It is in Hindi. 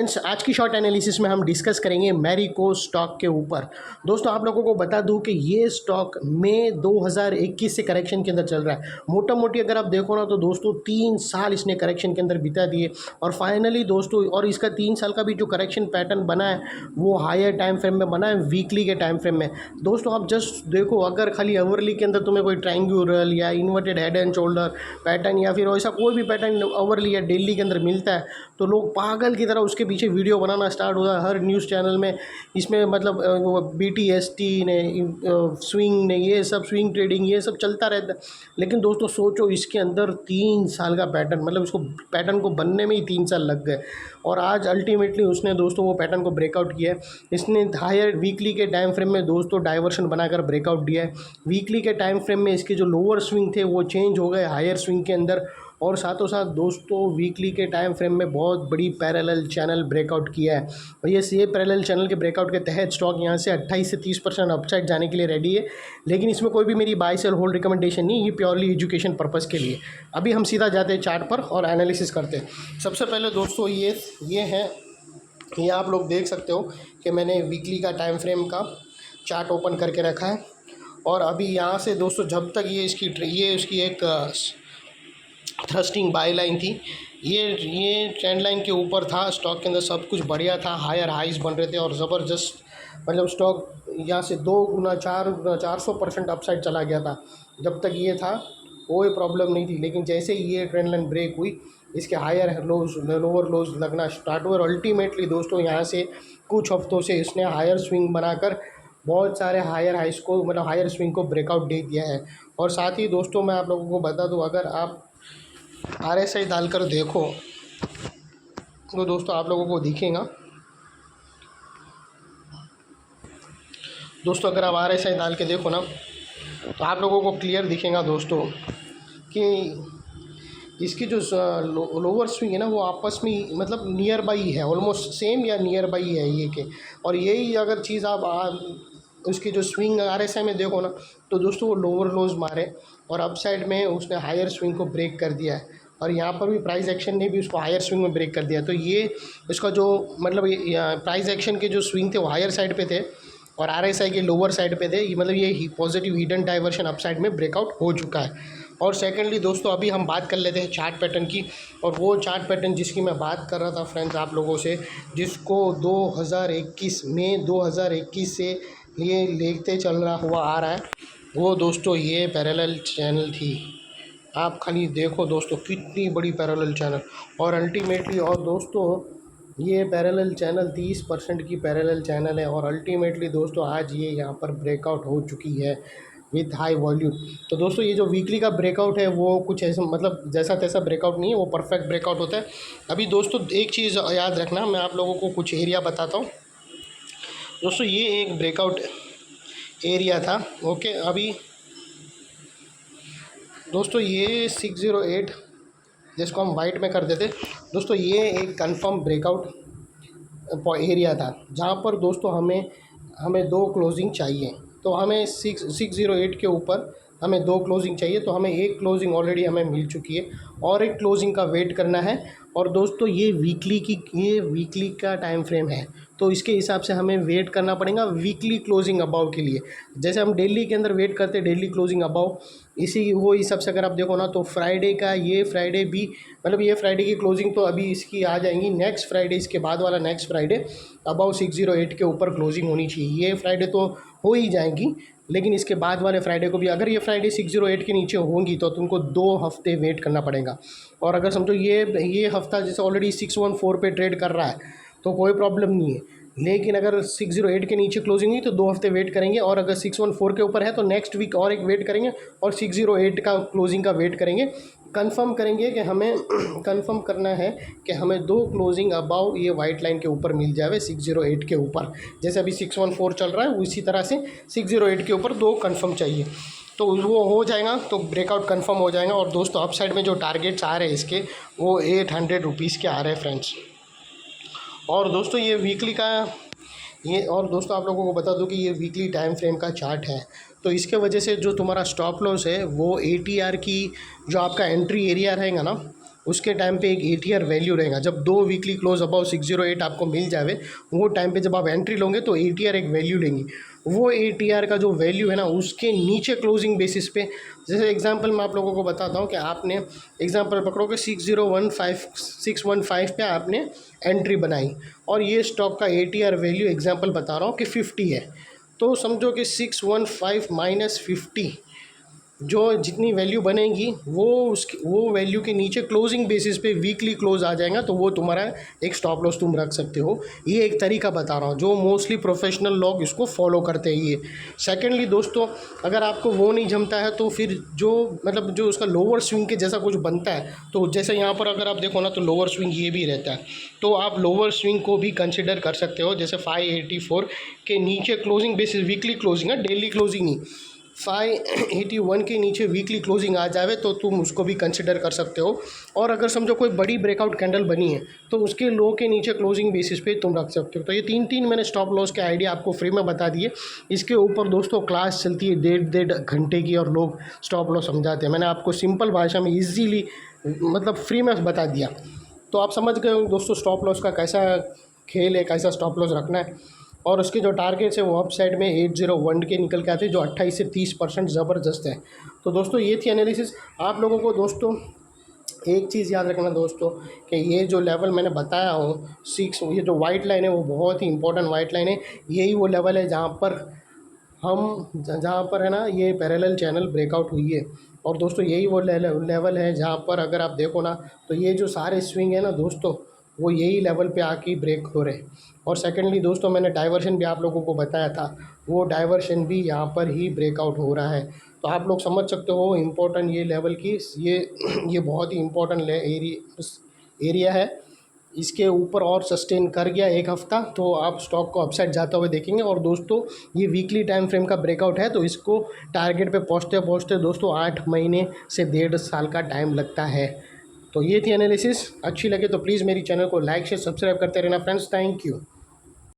फ्रेंड्स, आज की शॉर्ट एनालिसिस में हम डिस्कस करेंगे मैरिको स्टॉक के ऊपर। दोस्तों, आप लोगों को बता दूं कि ये स्टॉक मई 2021 से करेक्शन के अंदर चल रहा है। मोटा मोटी अगर आप देखो ना तो दोस्तों 3 साल इसने करेक्शन के अंदर बिता दिए और फाइनली दोस्तों, और इसका 3 साल का भी जो करेक्शन पैटर्न बना है वो हायर टाइम फ्रेम में बना है, वीकली के टाइम फ्रेम में। दोस्तों आप जस्ट देखो, अगर खाली अवरली के अंदर तुम्हें कोई ट्रायंगुलर या inverted head and shoulder pattern या फिर ऐसा कोई भी पैटर्न अवरली या डेली के अंदर मिलता है तो लोग पागल की तरह उसके पीछे वीडियो बनाना स्टार्ट होता है। हर न्यूज़ चैनल में इसमें मतलब BTST ने, स्विंग ने, ये सब स्विंग ट्रेडिंग ये सब चलता रहता है। लेकिन दोस्तों सोचो, इसके अंदर 3 साल का पैटर्न, मतलब इसको पैटर्न को बनने में ही 3 साल लग गए और आज अल्टीमेटली उसने दोस्तों वो पैटर्न को ब्रेकआउट किया है। इसने हायर वीकली के टाइम फ्रेम में दोस्तों डाइवर्शन बनाकर ब्रेकआउट दिया है। वीकली के टाइम फ्रेम में इसके जो लोअर स्विंग थे वो चेंज हो गए हायर स्विंग के अंदर, और साथों साथ दोस्तों वीकली के टाइम फ्रेम में बहुत बड़ी पैरेलल चैनल ब्रेकआउट किया है। और ये पैरेलल चैनल के ब्रेकआउट के तहत स्टॉक यहाँ से 28 से 30% अपसाइड जाने के लिए रेडी है। लेकिन इसमें कोई भी मेरी बाय सेल होल्ड रिकमेंडेशन नहीं, ये प्योरली एजुकेशन पर्पज़ के लिए। अभी हम सीधा जाते हैं चार्ट पर और एनालिसिस करते हैं। सबसे पहले दोस्तों ये है, ये आप लोग देख सकते हो कि मैंने वीकली का टाइम फ्रेम का चार्ट ओपन करके रखा है। और अभी यहाँ से दोस्तों जब तक ये उसकी एक थ्रस्टिंग बाय लाइन थी, ये ट्रेंड लाइन के ऊपर था, स्टॉक के अंदर सब कुछ बढ़िया था, हायर हाइज बन रहे थे और ज़बरदस्त, मतलब स्टॉक यहाँ से 2 गुना 400% अपसाइड चला गया था। जब तक ये था कोई प्रॉब्लम नहीं थी, लेकिन जैसे ही ये ट्रेंड लाइन ब्रेक हुई इसके हायर लोज लोअर लोज लगना स्टार्ट हुए और अल्टीमेटली दोस्तों यहाँ से कुछ हफ्तों से इसने हायर स्विंग बनाकर बहुत सारे हायर हाइज को, मतलब हायर स्विंग को ब्रेकआउट दे दिया है। और साथ ही दोस्तों मैं आप लोगों को बता दूँ, अगर आप RSI डालकर देखो तो दोस्तों आप लोगों को दिखेगा, दोस्तों अगर आप RSI डाल के देखो ना तो आप लोगों को क्लियर दिखेगा दोस्तों कि इसकी जो लोअर स्विंग है ना वो आपस में मतलब नियर बाई है, ऑलमोस्ट सेम या नियर बाई है ये के। और यही अगर चीज़ आप उसकी जो स्विंग RSI में देखो ना तो दोस्तों वो लोअर लोज मारे और अप साइड में उसने हायर स्विंग को ब्रेक कर दिया है और यहाँ पर भी प्राइस एक्शन ने भी उसको हायर स्विंग में ब्रेक कर दिया। तो ये इसका जो मतलब प्राइस एक्शन के जो स्विंग थे वो हायर साइड पे थे और RSI के लोअर साइड पे थे, मतलब ये positive hidden diversion up side में ब्रेकआउट हो चुका है। और सेकेंडली दोस्तों अभी हम बात कर लेते हैं चार्ट पैटर्न की, और वो चार्ट पैटर्न जिसकी मैं बात कर रहा था फ्रेंड्स आप लोगों से, जिसको 2021 मई 2021 से ये लेते चल रहा हुआ आ रहा है, वो दोस्तों ये पैरेलल चैनल थी। आप खाली देखो दोस्तों कितनी बड़ी पैरेलल चैनल, और अल्टीमेटली और दोस्तों ये पैरेलल चैनल 30% की पैरेलल चैनल है और अल्टीमेटली दोस्तों आज ये यहाँ पर ब्रेकआउट हो चुकी है विथ हाई वॉल्यूम। तो दोस्तों ये जो वीकली का ब्रेकआउट है वो कुछ ऐसा मतलब जैसा तैसा ब्रेकआउट नहीं है, वो परफेक्ट ब्रेकआउट होता है। अभी दोस्तों एक चीज़ याद रखना, मैं आप लोगों को कुछ एरिया बताता हूँ दोस्तों। ये एक ब्रेकआउट एरिया था, ओके। अभी दोस्तों ये 608 जिसको हम वाइट में कर देते दोस्तों, ये एक कंफर्म ब्रेकआउट एरिया था जहाँ पर दोस्तों हमें 2 क्लोजिंग चाहिए। तो हमें 608 के ऊपर हमें 2 क्लोजिंग चाहिए, तो हमें एक क्लोजिंग ऑलरेडी हमें मिल चुकी है और एक क्लोजिंग का वेट करना है। और दोस्तों ये वीकली का टाइम फ्रेम है, तो इसके हिसाब से हमें वेट करना पड़ेगा वीकली क्लोजिंग अबाव के लिए। जैसे हम डेली के अंदर वेट करते हैं डेली क्लोजिंग अबाव, इसी वो हिसाब से अगर आप देखो ना तो फ्राइडे का ये फ्राइडे भी, मतलब ये फ्राइडे की क्लोजिंग तो अभी इसकी आ जाएंगी नेक्स्ट फ्राइडे, इसके बाद वाला नेक्स्ट फ्राइडे अबाव 608 के ऊपर क्लोजिंग होनी चाहिए। ये फ्राइडे तो हो ही जाएंगी, लेकिन इसके बाद वाले फ्राइडे को भी अगर ये फ्राइडे 608 के नीचे होंगी तो तुमको 2 हफ्ते वेट करना पड़ेगा। और अगर समझो ये हफ्ता जैसे ऑलरेडी 614 पे ट्रेड कर रहा है तो कोई प्रॉब्लम नहीं है, लेकिन अगर 608 के नीचे क्लोजिंग हुई तो 2 हफ्ते वेट करेंगे, और अगर 614 के ऊपर है तो नेक्स्ट वीक और एक वेट करेंगे और 608 का क्लोजिंग का वेट करेंगे। कंफर्म करेंगे कि हमें कंफर्म करना है कि हमें 2 क्लोजिंग अबाव ये वाइट लाइन के ऊपर मिल जाए 608 के ऊपर। जैसे अभी 614 चल रहा है उसी तरह से 608 के ऊपर 2 कंफर्म चाहिए, तो वो हो जाएगा तो ब्रेकआउट कंफर्म हो जाएगा। और दोस्तों अप साइड में जो टारगेट्स आ रहे हैं इसके वो 800 रुपीज़ के आ रहे हैं फ्रेंड्स। और दोस्तों ये वीकली का और दोस्तों आप लोगों को बता दूं कि ये वीकली टाइम फ्रेम का चार्ट है, तो इसके वजह से जो तुम्हारा स्टॉप लॉस है वो ATR की जो आपका एंट्री एरिया रहेगा ना उसके टाइम पे एक ATR वैल्यू रहेगा। जब 2 वीकली क्लोज अबाउ 608 आपको मिल जावे, वो टाइम पे जब आप एंट्री लोगे तो ATR एक वैल्यू लेंगी। वो ATR का जो वैल्यू है ना, उसके नीचे क्लोजिंग बेसिस पे, जैसे एग्जांपल मैं आप लोगों को बताता हूँ कि आपने एग्जांपल पकड़ो कि 615 पे आपने एंट्री बनाई और ये स्टॉक का ATR वैल्यू एग्जांपल बता रहा हूँ कि 50 है। तो समझो कि 615 माइनस 50, जो जितनी वैल्यू बनेगी वो वैल्यू के नीचे क्लोजिंग बेसिस पे वीकली क्लोज आ जाएगा, तो वो तुम्हारा एक स्टॉप लॉस तुम रख सकते हो। ये एक तरीका बता रहा हूँ जो मोस्टली प्रोफेशनल लोग इसको फॉलो करते हैं ये। सेकेंडली दोस्तों, अगर आपको वो नहीं जमता है तो फिर जो मतलब जो उसका लोअर स्विंग के जैसा कुछ बनता है, तो जैसे यहाँ पर अगर आप देखो ना तो लोअर स्विंग ये भी रहता है, तो आप लोअर स्विंग को भी कंसिडर कर सकते हो। जैसे 584 के नीचे क्लोजिंग बेसिस वीकली क्लोजिंग है, डेली क्लोजिंग ही 581 के नीचे वीकली क्लोजिंग आ जावे तो तुम उसको भी कंसिडर कर सकते हो। और अगर समझो कोई बड़ी ब्रेकआउट कैंडल बनी है तो उसके लो के नीचे क्लोजिंग बेसिस पे तुम रख सकते हो। तो ये तीन मैंने स्टॉप लॉस के आइडिया आपको फ्री में बता दिए। इसके ऊपर दोस्तों क्लास चलती है 1.5 घंटे की और लोग स्टॉप लॉस समझाते हैं। मैंने आपको सिंपल भाषा में ईजीली मतलब फ्री में बता दिया, तो आप समझ गए हो दोस्तों स्टॉप लॉस का कैसा खेल है, कैसा स्टॉप लॉस रखना है। और उसके जो टारगेट्स है वो अप साइड में 801 के निकल के आते हैं, जो 28 से 30% ज़बरदस्त है। तो दोस्तों ये थी एनालिसिस। आप लोगों को दोस्तों एक चीज़ याद रखना दोस्तों कि ये जो लेवल मैंने बताया हूँ 6, ये जो वाइट लाइन है वो बहुत ही इंपॉर्टेंट वाइट लाइन है। यही वो लेवल है जहाँ पर जहाँ पर है ना ये पैरेलल चैनल ब्रेकआउट हुई है। और दोस्तों यही वो लेवल है जहाँ पर अगर आप देखो ना तो ये जो सारे स्विंग है ना दोस्तों, वो यही लेवल पे आके ब्रेक हो रहे हैं। और सेकेंडली दोस्तों मैंने डाइवर्शन भी आप लोगों को बताया था, वो डाइवर्शन भी यहाँ पर ही ब्रेकआउट हो रहा है। तो आप लोग समझ सकते हो इम्पोर्टेंट ये लेवल की ये बहुत ही इम्पोर्टेंट एरिया है। इसके ऊपर और सस्टेन कर गया एक हफ़्ता तो आप स्टॉक को अपसाइड जाते हुए देखेंगे। और दोस्तों ये वीकली टाइम फ्रेम का ब्रेकआउट है, तो इसको टारगेट पे पहुँचते दोस्तों 8 महीने से 1.5 साल का टाइम लगता है। तो ये थी एनालिसिस। अच्छी लगे तो प्लीज़ मेरी चैनल को लाइक शेयर सब्सक्राइब करते रहना फ्रेंड्स। Thank you.